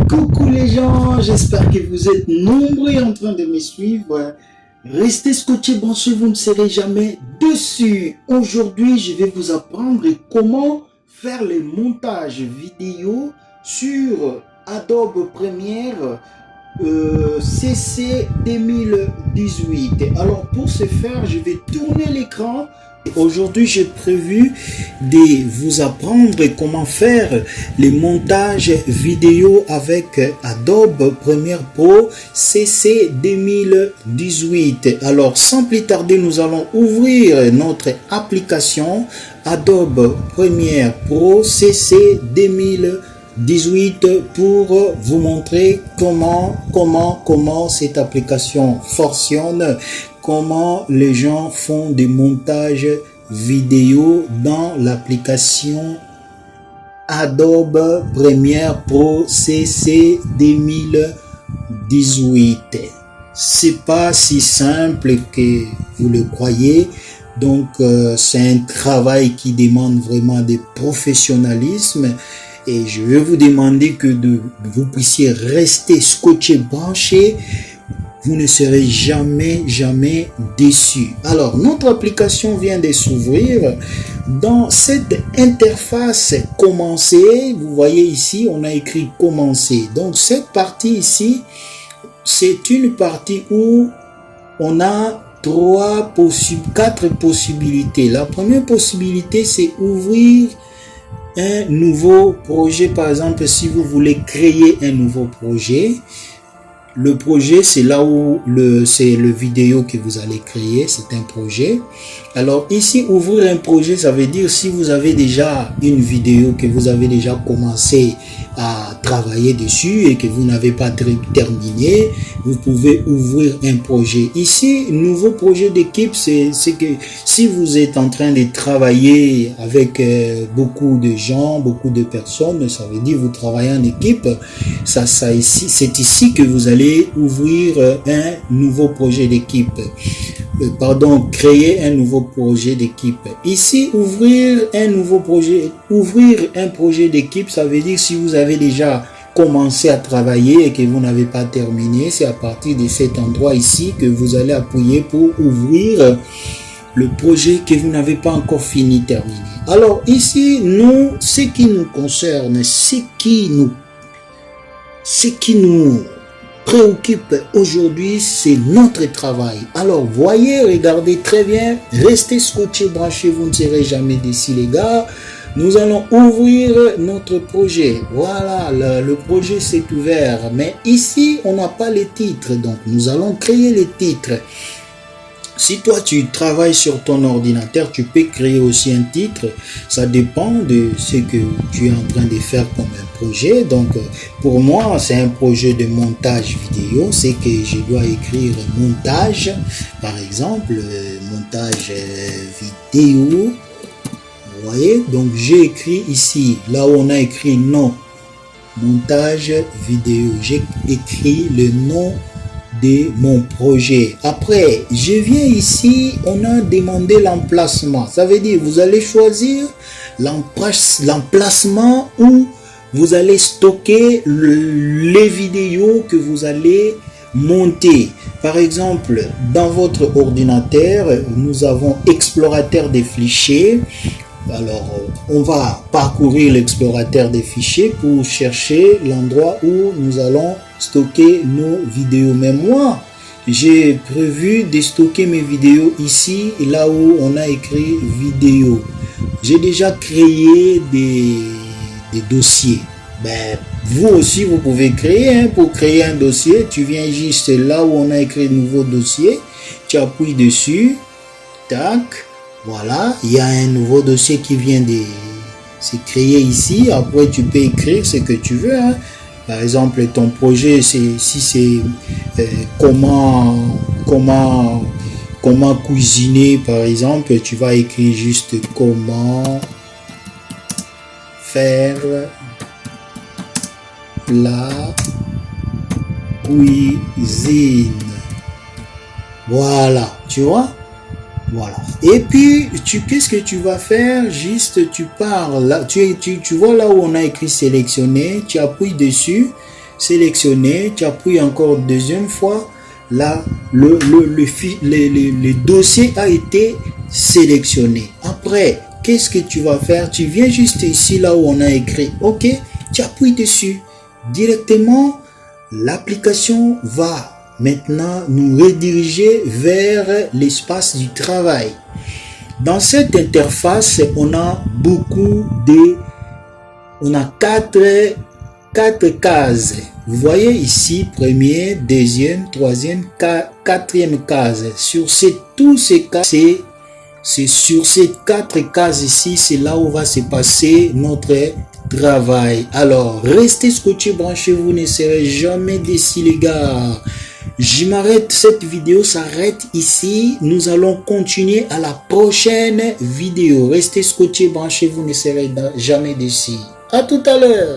Coucou les gens, j'espère que vous êtes nombreux en train de me suivre. Restez scotchés, branchés, vous ne serez jamais dessus. Aujourd'hui, je vais vous apprendre comment faire les montages vidéo sur Adobe Premiere CC 2018. Alors pour ce faire, je vais tourner l'écran. Aujourd'hui, j'ai prévu de vous apprendre comment faire les montages vidéo avec Adobe Premiere Pro CC 2018. Alors, sans plus tarder, nous allons ouvrir notre application Adobe Premiere Pro CC 2018 pour vous montrer comment cette application fonctionne, comment les gens font des montages vidéo dans l'application Adobe Premiere Pro CC 2018. C'est pas si simple que vous le croyez. Donc c'est un travail qui demande vraiment de professionnalisme. Et je vais vous demander que vous puissiez rester scotché, branché. Vous ne serez jamais déçu. Alors, notre application vient de s'ouvrir. Dans cette interface commencer, vous voyez ici, on a écrit commencer. Donc, cette partie ici, c'est une partie où on a quatre possibilités. La première possibilité, c'est ouvrir un nouveau projet. Par exemple, si vous voulez créer un nouveau projet, le projet, c'est là où c'est le vidéo que vous allez créer, c'est un projet. Alors ici, ouvrir un projet, ça veut dire si vous avez déjà une vidéo que vous avez déjà commencé à travailler dessus et que vous n'avez pas terminé, vous pouvez ouvrir un projet. Ici, nouveau projet d'équipe, c'est que si vous êtes en train de travailler avec beaucoup de gens, beaucoup de personnes, ça veut dire vous travaillez en équipe, c'est ici que vous allez ouvrir un nouveau projet d'équipe. Créer un nouveau projet d'équipe. Ici, ouvrir un projet d'équipe, ça veut dire si vous avez déjà commencé à travailler et que vous n'avez pas terminé, c'est à partir de cet endroit ici que vous allez appuyer pour ouvrir le projet que vous n'avez pas encore fini, terminé. Alors ici, nous, ce qui nous concerne, ce qui nous préoccupe aujourd'hui, c'est notre travail. Alors, voyez, regardez très bien, restez scotché, branché, vous ne serez jamais déçus, les gars. Nous allons ouvrir notre projet. Voilà, le projet s'est ouvert. Mais ici, on n'a pas les titres. Donc, nous allons créer les titres. Si toi, tu travailles sur ton ordinateur, tu peux créer aussi un titre. Ça dépend de ce que tu es en train de faire comme un projet. Donc, pour moi, c'est un projet de montage vidéo. C'est que je dois écrire montage, par exemple, montage vidéo. Vous voyez? Donc, j'ai écrit ici, là où on a écrit nom, montage vidéo. J'ai écrit le nom de mon projet. Après, je viens ici, on a demandé l'emplacement. Ça veut dire, vous allez choisir l'emplacement où vous allez stocker les vidéos que vous allez monter. Par exemple, dans votre ordinateur, nous avons explorateur des fichiers. Alors, on va parcourir l'explorateur des fichiers pour chercher l'endroit où nous allons stocker nos vidéos. Mais moi, j'ai prévu de stocker mes vidéos ici, là où on a écrit vidéo. J'ai déjà créé des dossiers. Ben, vous aussi, vous pouvez créer. Pour créer un dossier, tu viens juste là où on a écrit nouveau dossier. Tu appuies dessus. Tac. Voilà, il y a un nouveau dossier qui vient de se créer ici. Après, tu peux écrire ce que tu veux. Par exemple, ton projet, si c'est comment cuisiner, par exemple, tu vas écrire juste comment faire la cuisine. Voilà, tu vois. Voilà. Et puis, qu'est-ce que tu vas faire? Juste, tu pars là, tu vois là où on a écrit sélectionner, tu appuies dessus. sélectionné, tu appuies encore deuxième fois. Là, le dossier a été sélectionné. Après, qu'est-ce que tu vas faire? Tu viens juste ici, là où on a écrit OK, tu appuies dessus. Directement, l'application va maintenant nous rediriger vers l'espace du travail. Dans cette interface, on a quatre cases. Vous voyez ici, première, deuxième, troisième, quatrième case. Sur tous ces cas, c'est sur ces quatre cases ici, c'est là où va se passer notre travail. Alors, restez scotchés, branchez-vous, ne serez jamais déçus les gars. Je m'arrête, cette vidéo s'arrête ici. Nous allons continuer à la prochaine vidéo. Restez scotchés, branchez-vous, ne serez jamais déçus. À tout à l'heure.